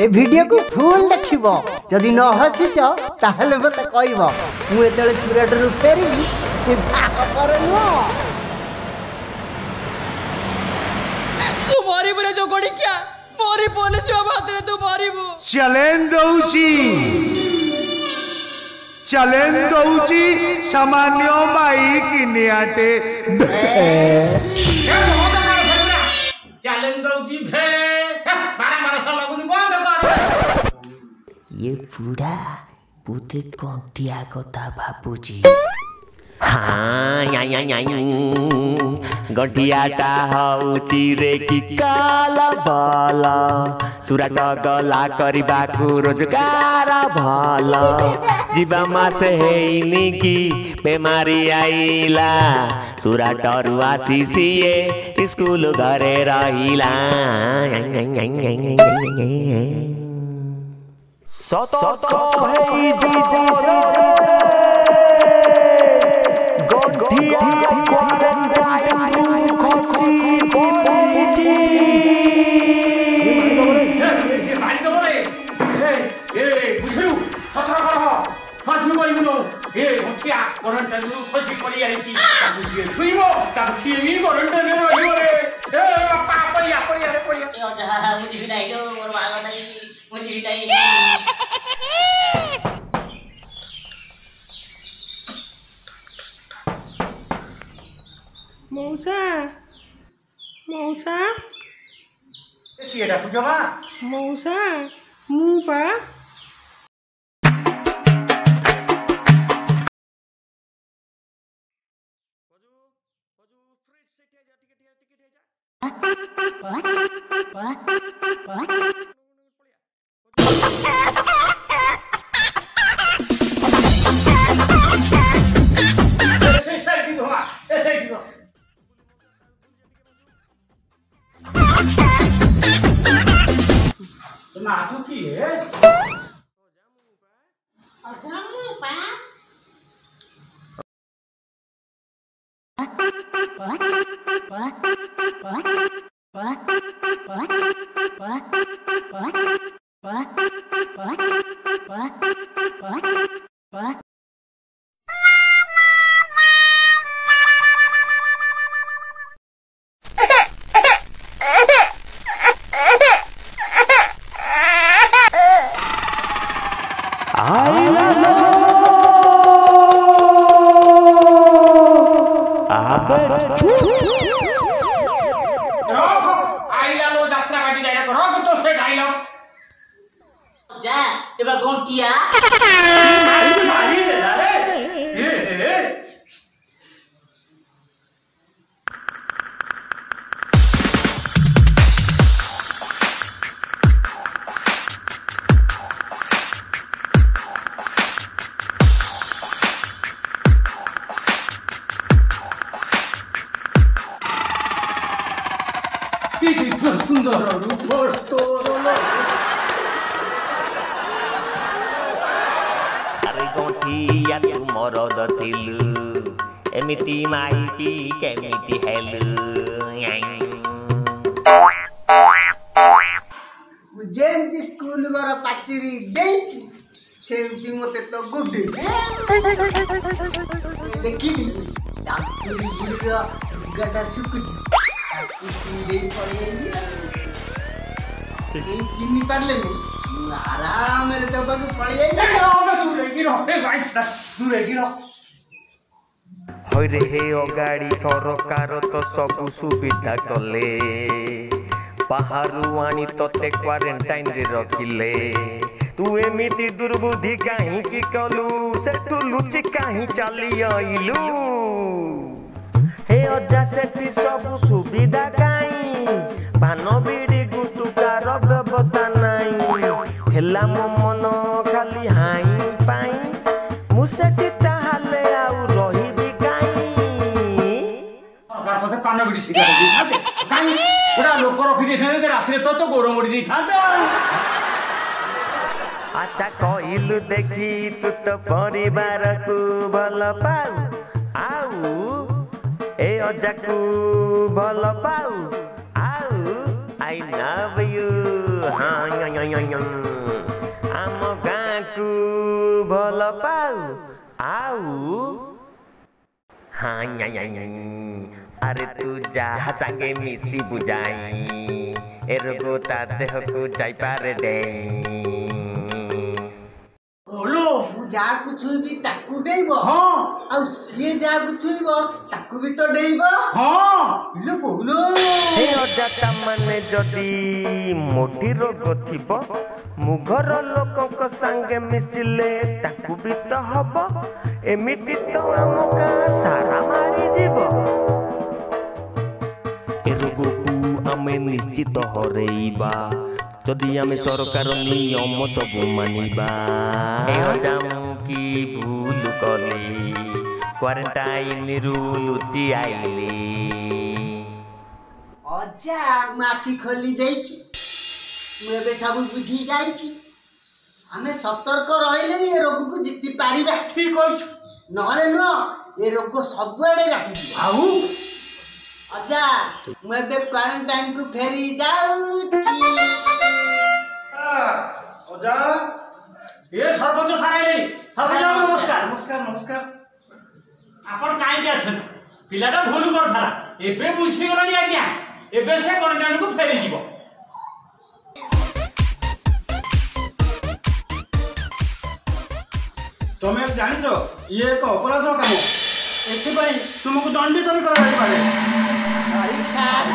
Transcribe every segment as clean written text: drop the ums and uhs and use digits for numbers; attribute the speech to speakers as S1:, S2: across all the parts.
S1: ए video को full देखिबो जदि न हसिच ताहले मते कहइबो मु एतले सुरट रु फेरिबी ए भाग करनो
S2: तू मारी बरे जो गोडी क्या मोरी पोने शिवा भातरे तू मारीबो
S3: चैलेंज दउची सामान्य माई किनियाटे
S4: चैलेंज दउची भे बारंबार सा लगुनी बंद कर
S5: ये बुढ़ा बुद्धि कंटिया कथा भाबुची हाँ गठियाटा हउची रे कि काला बाला सुराट गला करबाकू रोजगार भल जीवा मासे हेइनी कि बेमारी आइला सुराटरू आसी सिए स्कूल घरे रहिला सत हेइ
S6: मौसा मौसा
S4: केडा पूजवा
S6: मौसा मुपा
S4: ना तू की है
S5: गोठिया तू मरद थिलु एमिति माइटी केमिति हेलु
S1: जेमती स्कूल घर पाचिरी डेंची सेमती मते तो गुड्डी देखिली डाक्टरी बुढ़ीर गड्डा सुकुची ताकू देई पड़ेली ए चिन्नी पारले नहीं आराम रे तो बाबू पड़
S5: हरे हे अगाड़ी सरकार तो सब सुविधा कले बाहरु आनी तते क्वारंटाइन रे रखिले तू एमिति दुर्बुद्धि काहे की कलू सेठु लुचि काहे चली आइलू हे अजा सेठी सब सुविधा काई पान बीड़ी गुटुकार व्यवस्था नाही हेला मो मन खाली हाई पाई मुसेटी ताहाले आउ रहिबी काई
S4: सरकार तते पान बीड़ी सिगारेट दी थाते काई पुरा लोक रखि देथे रात्रि तो गोड़ मोड़ी दी थाते
S5: अच्छा कहिलु देखी तू तो परिवार को भल पाऊ आउ ए अजा को भल पाऊ आउ आई लव यू आम गाँ को भल पाऊ आउ हाँ अरे तू जहा संगे मिसी बुझाई ए रोगो ता देह को जाई पारे डे
S4: बोलो
S1: ମୁଁ ଯାହାକୁ ଛୁଇଁବି ତାକୁ ଡେଇବ
S4: हाँ
S1: ଆଉ ସିଏ ଯାହାକୁ ଛୁଇଁବ ତାକୁ ବି ତ ଡେଇବ
S4: हाँ
S1: ଇଲୋ ବୋଉଲୋ
S5: हे अजाता माने जदि मोटी रोग थिबो मुघर लोकक संगे मिसिले ताकू भी तो हबो एमिति तो आम गाँ सारा मारी जीवो ए रोगकू आमे निश्चित हरेइबा जदि आमे सरकार नियम सबु मानिबा हे हजामु की भूल कली क्वारंटाइन रूल लुचि आइली
S1: ଅଜା ମୁଁ ଆଖି ଖୋଲି ଦେଇଛି ମୁଁ ଏବେ ସବୁ ବୁଝି ଯାଇଛି ଆମେ ସତର୍କ ରହିଲେ ଏ ରୋଗକୁ ଜିତି ପାରିବା
S4: ठीक कहछु
S1: ନହେଲେ ନୁହଁ ଏ ରୋଗ ସବୁଆଡ଼େ ବ୍ୟାପିଯିବ
S4: आउ
S1: ଅଜା ମୁଁ ଏବେ କ୍ୱାରେଣ୍ଟାଇନକୁ ଫେରି ଯାଉଛି
S3: ଅଜା
S4: ए सरपंच सारा आइलेनी सरपंच नमस्कार
S3: ନମସ୍କାର ନମସ୍କାର
S4: आपण काई आसन पिलाटा भूल करथला एबे बुझी गलानी आज्ञा एबे से क्वारंटाइन को फेरी जीवो
S3: ତମେ ଜାଣିଛ ଇଏ ଏକ ଅପରାଧ କାମ ଏଥିପାଇଁ ତୁମକୁ ଦଣ୍ଡିତ ବି କରାଯାଇପାରେ
S1: ସରି ସାର୍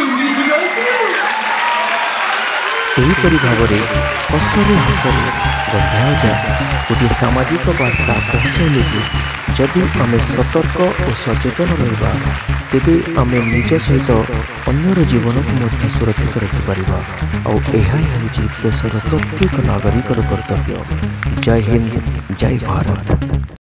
S4: इंग्लिश
S7: एहीपरि भावरे हसरे हसरे गंधाजा गोटे सामाजिक वार्ता पहुँचाइले जे जदि आमे सतर्क और सचेतन रहिबा तेबे आमे निज सहित अन्यर जीवन को मध्य सुरक्षित रखिपारिबा और एहा हेउची देशर प्रत्येक नागरिकर कर्तव्य। जय हिंद जय भारत।